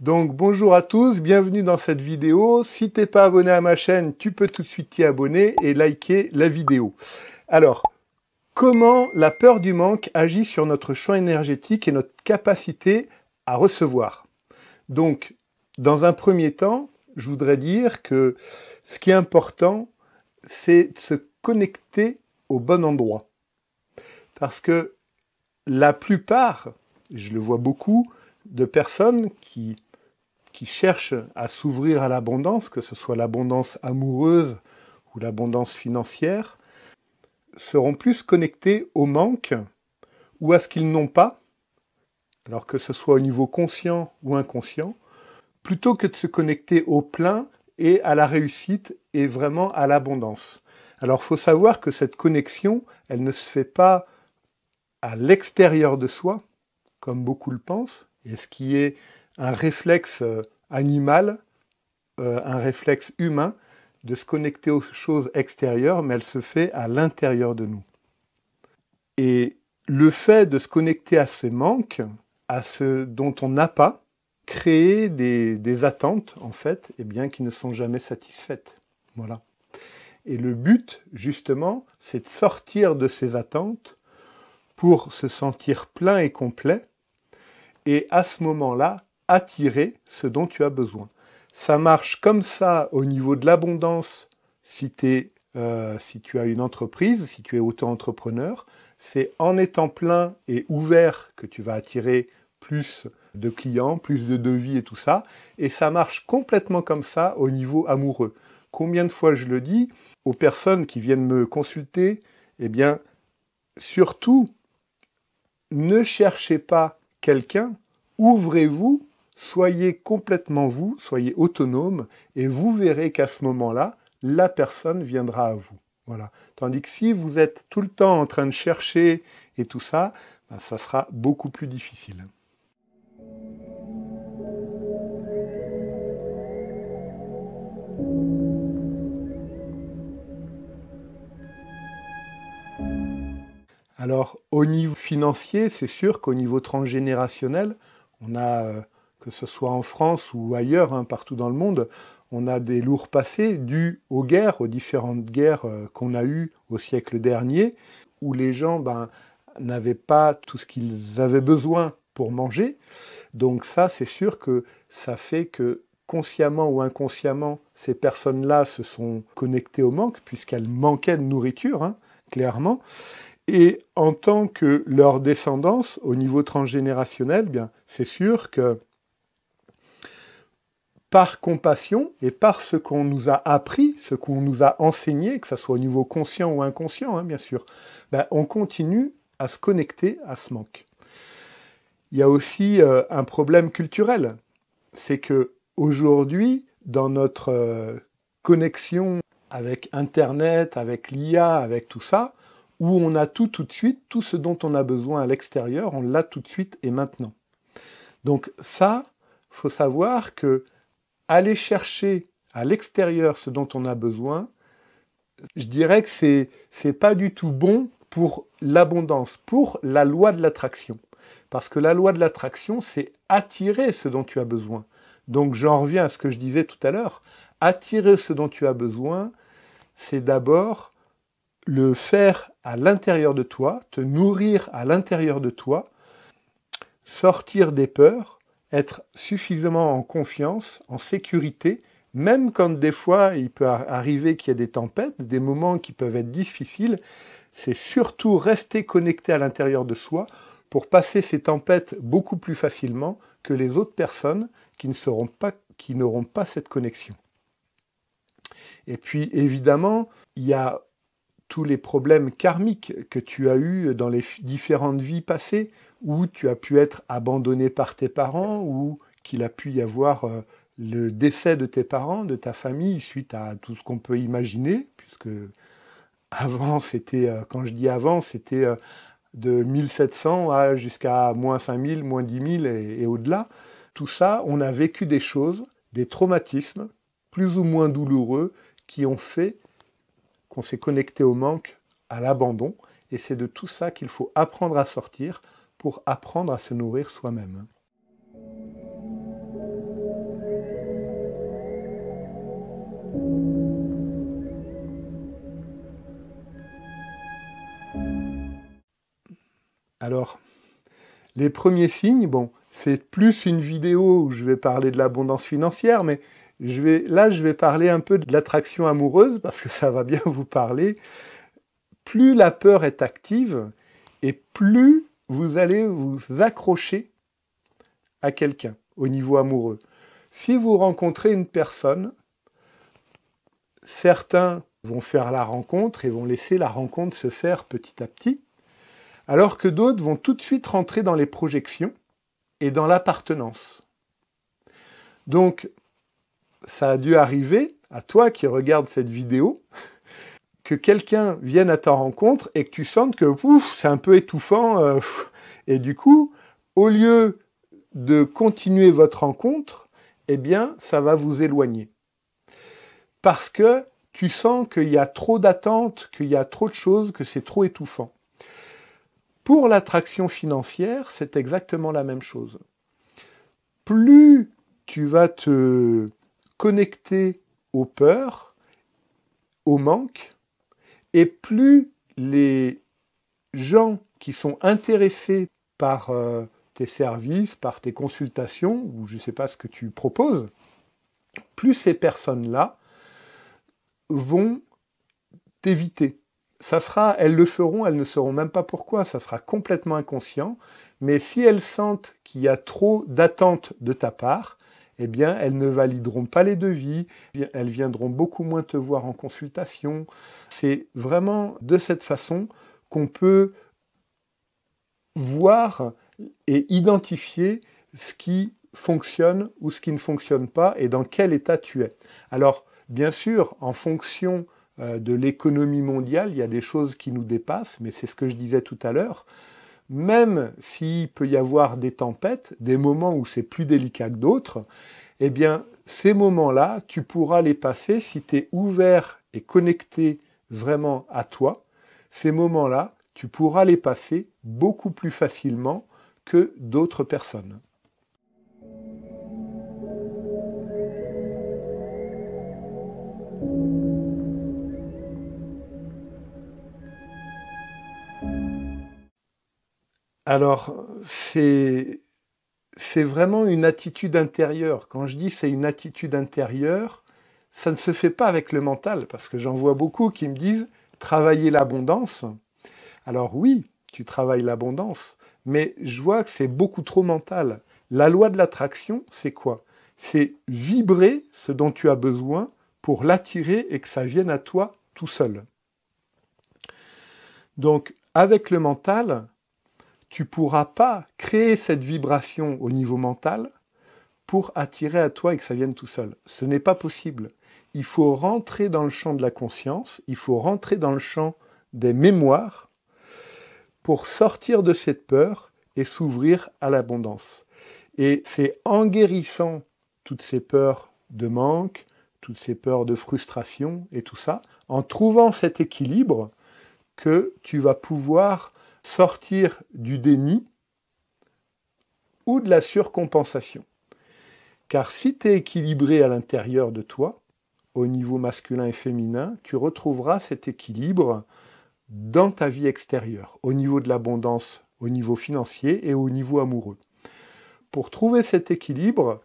Donc bonjour à tous, bienvenue dans cette vidéo. Si t'es pas abonné à ma chaîne, tu peux tout de suite t'y abonner et liker la vidéo. Alors, comment la peur du manque agit sur notre champ énergétique et notre capacité à recevoir? Donc, dans un premier temps, je voudrais dire que ce qui est important, c'est de se connecter au bon endroit. Parce que la plupart, je le vois beaucoup, de personnes qui cherchent à s'ouvrir à l'abondance, que ce soit l'abondance amoureuse ou l'abondance financière, seront plus connectés au manque ou à ce qu'ils n'ont pas, alors que ce soit au niveau conscient ou inconscient, plutôt que de se connecter au plein et à la réussite et vraiment à l'abondance. Alors il faut savoir que cette connexion, elle ne se fait pas à l'extérieur de soi, comme beaucoup le pensent, et ce qui est un réflexe animal, un réflexe humain, de se connecter aux choses extérieures, mais elle se fait à l'intérieur de nous. Et le fait de se connecter à ce manque, à ce dont on n'a pas, crée des attentes, en fait, eh bien, qui ne sont jamais satisfaites. Voilà. Et le but, justement, c'est de sortir de ces attentes pour se sentir plein et complet, et à ce moment-là, attirer ce dont tu as besoin. Ça marche comme ça au niveau de l'abondance si tu as une entreprise, si tu es auto-entrepreneur. C'est en étant plein et ouvert que tu vas attirer plus de clients, plus de devis et tout ça. Et ça marche complètement comme ça au niveau amoureux. Combien de fois je le dis aux personnes qui viennent me consulter, eh bien, surtout, ne cherchez pas quelqu'un, ouvrez-vous, soyez complètement vous, soyez autonome, et vous verrez qu'à ce moment-là, la personne viendra à vous. Voilà. Tandis que si vous êtes tout le temps en train de chercher et tout ça, ben, ça sera beaucoup plus difficile. Alors, au niveau financier, c'est sûr qu'au niveau transgénérationnel, on a, que ce soit en France ou ailleurs, hein, partout dans le monde, on a des lourds passés dus aux guerres, aux différentes guerres qu'on a eues au siècle dernier, où les gens n'avaient pas tout ce qu'ils avaient besoin pour manger. Donc ça, c'est sûr que ça fait que consciemment ou inconsciemment, ces personnes-là se sont connectées au manque, puisqu'elles manquaient de nourriture, hein, clairement. Et en tant que leur descendance, au niveau transgénérationnel, bien, c'est sûr que par compassion et par ce qu'on nous a appris, ce qu'on nous a enseigné, que ce soit au niveau conscient ou inconscient, hein, bien sûr, ben, on continue à se connecter à ce manque. Il y a aussi un problème culturel, c'est que aujourd'hui, dans notre connexion avec Internet, avec l'IA, avec tout ça, où on a tout de suite, tout ce dont on a besoin à l'extérieur, on l'a tout de suite et maintenant. Donc ça, il faut savoir que aller chercher à l'extérieur ce dont on a besoin, je dirais que c'est pas du tout bon pour l'abondance, pour la loi de l'attraction. Parce que la loi de l'attraction, c'est attirer ce dont tu as besoin. Donc j'en reviens à ce que je disais tout à l'heure. Attirer ce dont tu as besoin, c'est d'abord le faire à l'intérieur de toi, te nourrir à l'intérieur de toi, sortir des peurs, être suffisamment en confiance, en sécurité, même quand des fois il peut arriver qu'il y ait des tempêtes, des moments qui peuvent être difficiles, c'est surtout rester connecté à l'intérieur de soi pour passer ces tempêtes beaucoup plus facilement que les autres personnes qui n'auront pas cette connexion. Et puis évidemment, il y a tous les problèmes karmiques que tu as eus dans les différentes vies passées, où tu as pu être abandonné par tes parents, ou qu'il a pu y avoir le décès de tes parents, de ta famille, suite à tout ce qu'on peut imaginer, puisque avant, c'était, quand je dis avant, c'était de 1700 jusqu'à moins 5000, moins 10 000 et au-delà. Tout ça, on a vécu des choses, des traumatismes, plus ou moins douloureux, qui ont fait qu'on s'est connecté au manque, à l'abandon, et c'est de tout ça qu'il faut apprendre à sortir pour apprendre à se nourrir soi-même. Alors, les premiers signes, bon, c'est plus une vidéo où je vais parler de l'abondance financière, mais là, je vais parler un peu de l'attraction amoureuse, parce que ça va bien vous parler. Plus la peur est active, et plus vous allez vous accrocher à quelqu'un au niveau amoureux. Si vous rencontrez une personne, certains vont faire la rencontre et vont laisser la rencontre se faire petit à petit, alors que d'autres vont tout de suite rentrer dans les projections et dans l'appartenance. Donc, ça a dû arriver à toi qui regardes cette vidéo, que quelqu'un vienne à ta rencontre et que tu sentes que c'est un peu étouffant, et du coup, au lieu de continuer votre rencontre, eh bien, ça va vous éloigner. Parce que tu sens qu'il y a trop d'attentes, qu'il y a trop de choses, que c'est trop étouffant. Pour l'attraction financière, c'est exactement la même chose. Plus tu vas te connecter aux peurs, au manque, et plus les gens qui sont intéressés par tes services, par tes consultations, ou je ne sais pas ce que tu proposes, plus ces personnes-là vont t'éviter. Elles le feront, elles ne sauront même pas pourquoi, ça sera complètement inconscient, mais si elles sentent qu'il y a trop d'attentes de ta part, eh bien, elles ne valideront pas les devis, elles viendront beaucoup moins te voir en consultation. C'est vraiment de cette façon qu'on peut voir et identifier ce qui fonctionne ou ce qui ne fonctionne pas et dans quel état tu es. Alors, bien sûr, en fonction de l'économie mondiale, il y a des choses qui nous dépassent, mais c'est ce que je disais tout à l'heure. Même s'il peut y avoir des tempêtes, des moments où c'est plus délicat que d'autres, eh bien, ces moments-là, tu pourras les passer si tu es ouvert et connecté vraiment à toi. Ces moments-là, tu pourras les passer beaucoup plus facilement que d'autres personnes. Alors, c'est vraiment une attitude intérieure. Quand je dis c'est une attitude intérieure, ça ne se fait pas avec le mental, parce que j'en vois beaucoup qui me disent « travailler l'abondance ». Alors oui, tu travailles l'abondance, mais je vois que c'est beaucoup trop mental. La loi de l'attraction, c'est quoi? C'est vibrer ce dont tu as besoin pour l'attirer et que ça vienne à toi tout seul. Donc, avec le mental, tu ne pourras pas créer cette vibration au niveau mental pour attirer à toi et que ça vienne tout seul. Ce n'est pas possible. Il faut rentrer dans le champ de la conscience, il faut rentrer dans le champ des mémoires pour sortir de cette peur et s'ouvrir à l'abondance. Et c'est en guérissant toutes ces peurs de manque, toutes ces peurs de frustration et tout ça, en trouvant cet équilibre, que tu vas pouvoir sortir du déni ou de la surcompensation. Car si tu es équilibré à l'intérieur de toi, au niveau masculin et féminin, tu retrouveras cet équilibre dans ta vie extérieure, au niveau de l'abondance, au niveau financier et au niveau amoureux. Pour trouver cet équilibre,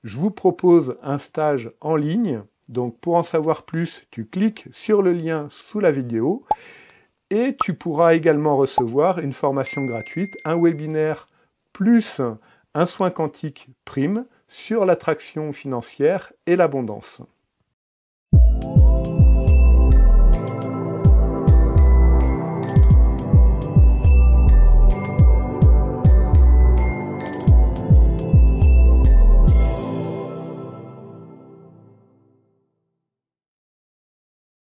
je vous propose un stage en ligne. Donc pour en savoir plus, tu cliques sur le lien sous la vidéo. Et tu pourras également recevoir une formation gratuite, un webinaire plus un soin quantique prime sur l'attraction financière et l'abondance.